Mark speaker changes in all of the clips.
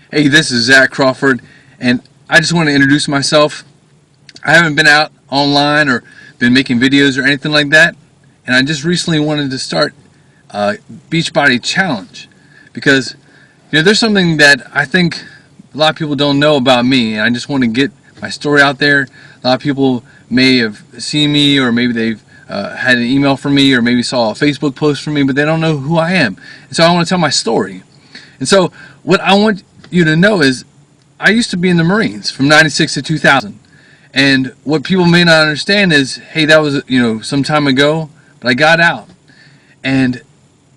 Speaker 1: Hey, this is Zach Crawford, and I just want to introduce myself. I haven't been out online or been making videos or anything like that, and I just recently wanted to start a Beachbody challenge because there's something that I think a lot of people don't know about me, and I just want to get my story out there. A lot of people may have seen me, or maybe they've had an email from me, or maybe saw a Facebook post from me, but they don't know who I am. And so I want to tell my story. And so what I want you to know is I used to be in the Marines from 96 to 2000. And what people may not understand is, hey, that was, some time ago, but I got out and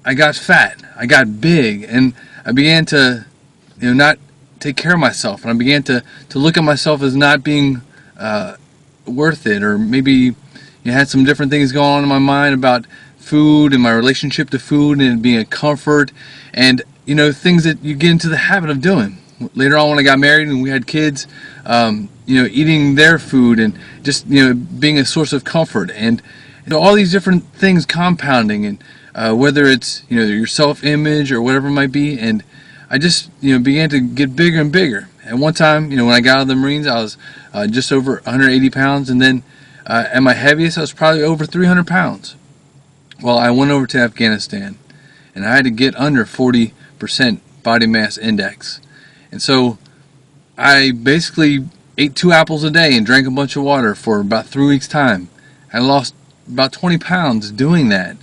Speaker 1: I got fat, I got big, and I began to, not take care of myself. And I began to look at myself as not being worth it, or maybe had some different things going on in my mind about food and my relationship to food and being a comfort, and things that you get into the habit of doing. Later on, when I got married and we had kids, eating their food and just being a source of comfort, and all these different things compounding, and whether it's your self-image or whatever it might be. And I just began to get bigger and bigger. At one time, when I got out of the Marines, I was just over 180 pounds, and then at my heaviest, I was probably over 300 pounds. Well, I went over to Afghanistan, and I had to get under 40% body mass index. And so I basically ate 2 apples a day and drank a bunch of water for about 3 weeks' time. I lost about 20 pounds doing that,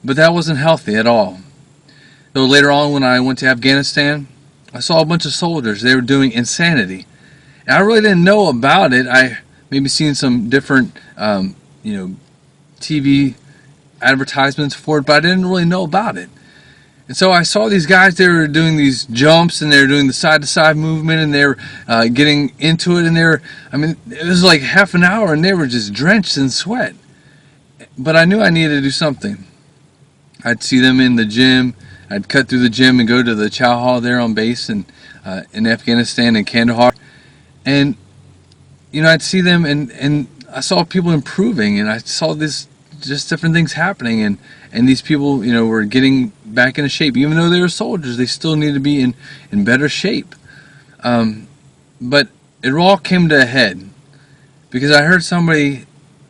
Speaker 1: but that wasn't healthy at all. So later on, when I went to Afghanistan, I saw a bunch of soldiers. They were doing insanity, and I really didn't know about it. I maybe seen some different TV advertisements for it, but I didn't really know about it. And so I saw these guys. They were doing these jumps, and they were doing the side-to-side movement, and they were getting into it, and it was like half an hour, and they were just drenched in sweat. But I knew I needed to do something. I'd see them in the gym. I'd cut through the gym and go to the chow hall there on base in Afghanistan in Kandahar, and I'd see them, and I saw people improving, and I saw this just different things happening, and these people were getting back into shape. Even though they were soldiers, they still needed to be in better shape. But it all came to a head because I heard somebody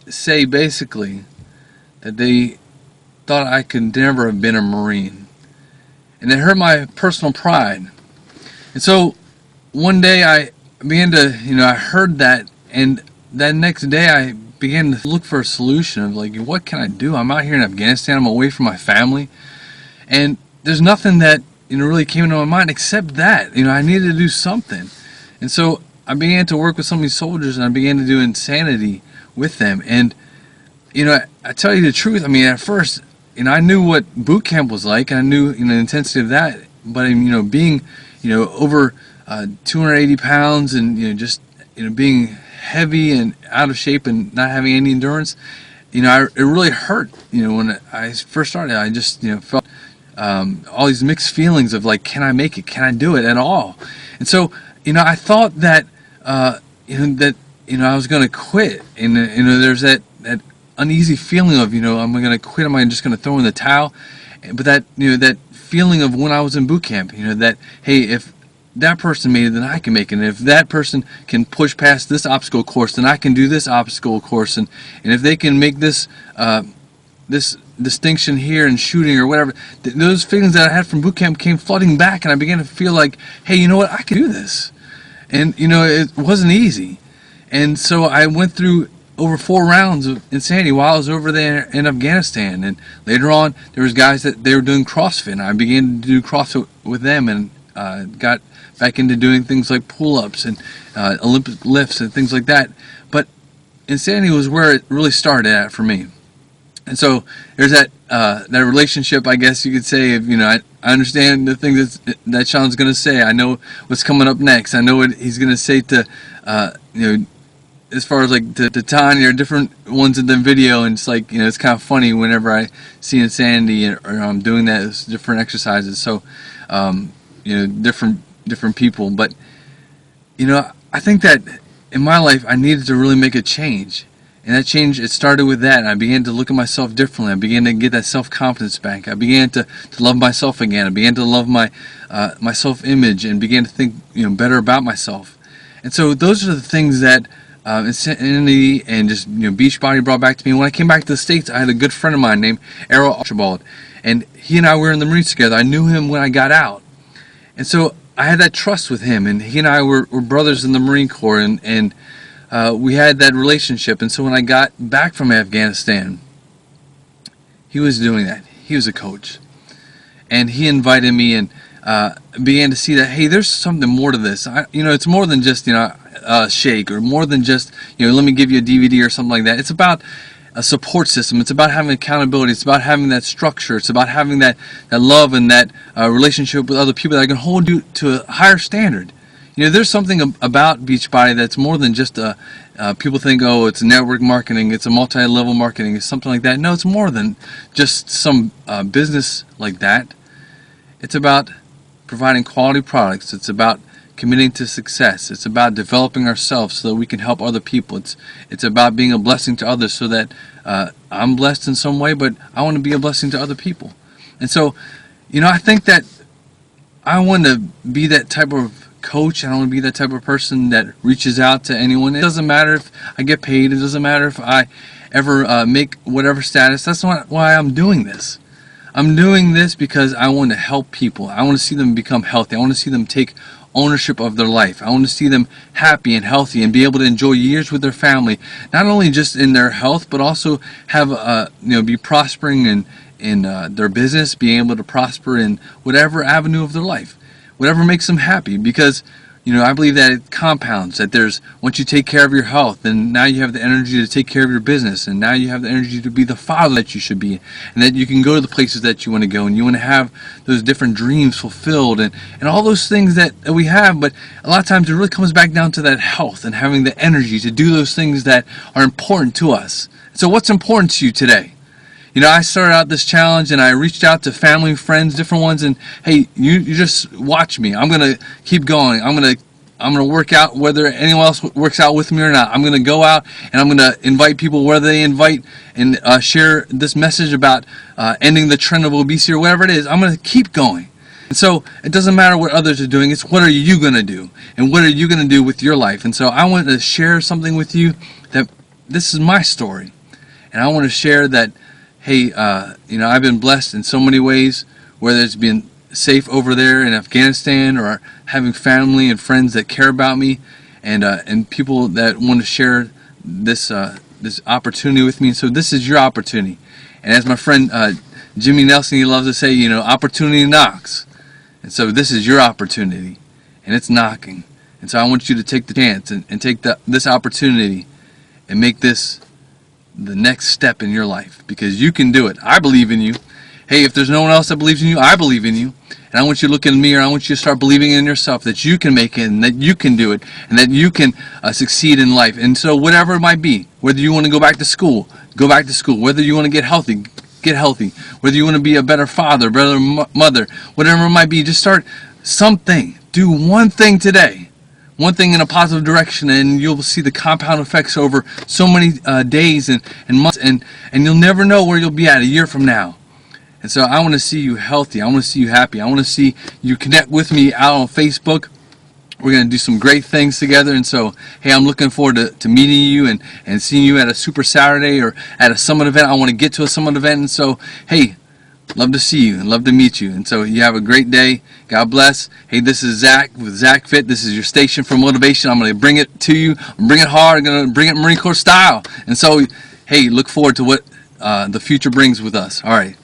Speaker 1: say basically that they thought I could never have been a Marine, and it hurt my personal pride. And so one day I began to I heard that, and that next day I began to look for a solution of like, what can I do? I'm out here in Afghanistan, I'm away from my family, and there's nothing that really came into my mind except that I needed to do something. And so I began to work with some of these soldiers, and I began to do insanity with them. And I tell you the truth, at first I knew what boot camp was like, and I knew the intensity of that, but being over 280 pounds, and just being heavy and out of shape and not having any endurance, it really hurt. When I first started, I just felt all these mixed feelings of like, can I make it? Can I do it at all? And so I thought that I was going to quit, and there's that uneasy feeling of am I going to quit? Am I just going to throw in the towel? But that that feeling of when I was in boot camp, that hey, if that person made it, then I can make it. And if that person can push past this obstacle course, then I can do this obstacle course. And if they can make this this distinction here in shooting or whatever, those feelings that I had from boot camp came flooding back, and I began to feel like, hey, you know what, I can do this. And it wasn't easy. And so I went through over 4 rounds of insanity while I was over there in Afghanistan. And later on, there was guys that they were doing CrossFit, and I began to do CrossFit with them, and got back into doing things like pull-ups and Olympic lifts and things like that. But insanity was where it really started at for me. And so there's that relationship, I guess you could say, of I understand the things that Sean's going to say. I know what's coming up next. I know what he's going to say to as far as like to Tanya or different ones in the video, and it's like it's kind of funny whenever I see insanity or I'm doing that. It's different exercises. So different people, but I think that in my life I needed to really make a change, and that change, it started with that. I began to look at myself differently. I began to get that self-confidence back. I began to love myself again. I began to love my my self-image and began to think better about myself. And so those are the things that Insanity and just Beachbody brought back to me. When I came back to the States, I had a good friend of mine named Errol Archibald, and he and I were in the Marines together. I knew him when I got out, and so I had that trust with him, and he and I were brothers in the Marine Corps, and we had that relationship. And so when I got back from Afghanistan, he was doing that. He was a coach, and he invited me and began to see that, hey, there's something more to this. It's more than just a shake, or more than just let me give you a DVD or something like that. It's about a support system. It's about having accountability. It's about having that structure. It's about having that love and that relationship with other people that can hold you to a higher standard. There's something about Beachbody that's more than just people think, oh, it's network marketing, it's a multi-level marketing, it's something like that. No, it's more than just some business like that. It's about providing quality products. It's about committing to success. It's about developing ourselves so that we can help other people. It's about being a blessing to others, so that I'm blessed in some way, but I want to be a blessing to other people. And so, I think that I want to be that type of coach. I don't want to be that type of person that reaches out to anyone. It doesn't matter if I get paid. It doesn't matter if I ever make whatever status. That's not why I'm doing this. I'm doing this because I want to help people. I want to see them become healthy. I want to see them take ownership of their life. I want to see them happy and healthy and be able to enjoy years with their family, not only just in their health, but also have be prospering in their business, being able to prosper in whatever avenue of their life, whatever makes them happy. Because I believe that it compounds, that once you take care of your health, then now you have the energy to take care of your business, and now you have the energy to be the father that you should be, and that you can go to the places that you want to go, and you want to have those different dreams fulfilled, and all those things that we have. But a lot of times it really comes back down to that health and having the energy to do those things that are important to us. So what's important to you today? I started out this challenge, and I reached out to family, friends, different ones, and hey, you just watch me. I'm gonna keep going. I'm gonna work out whether anyone else works out with me or not. I'm gonna go out and I'm gonna invite people, whether they invite and share this message about ending the trend of obesity or whatever it is. I'm gonna keep going. And so it doesn't matter what others are doing. It's what are you gonna do, and what are you gonna do with your life. And so I want to share something with you that this is my story, and I want to share that. Hey, I've been blessed in so many ways, whether it's been safe over there in Afghanistan, or having family and friends that care about me, and people that want to share this opportunity with me. And so this is your opportunity. And as my friend Jimmy Nelson, he loves to say, opportunity knocks. And so this is your opportunity, and it's knocking. And so I want you to take the chance and take this opportunity and make this the next step in your life, because you can do it. I believe in you. Hey, if there's no one else that believes in you, I believe in you. And I want you to look in the mirror. I want you to start believing in yourself, that you can make it, and that you can do it, and that you can succeed in life. And so whatever it might be, whether you want to go back to school, go back to school. Whether you want to get healthy, get healthy. Whether you want to be a better father, better mother, whatever it might be, just start something. Do one thing today. One thing in a positive direction, and you'll see the compound effects over so many days and months, and you'll never know where you'll be at a year from now. And so I want to see you healthy. I want to see you happy. I want to see you connect with me out on Facebook. We're going to do some great things together. And so, hey, I'm looking forward to meeting you and seeing you at a Super Saturday or at a Summit event. I want to get to a Summit event. And so, hey, love to see you and love to meet you. And so you have a great day. God bless. Hey, this is Zach with Zach Fit. This is your station for motivation. I'm going to bring it to you. I'm bring it hard. I'm going to bring it Marine Corps style. And so, hey, look forward to what the future brings with us. All right.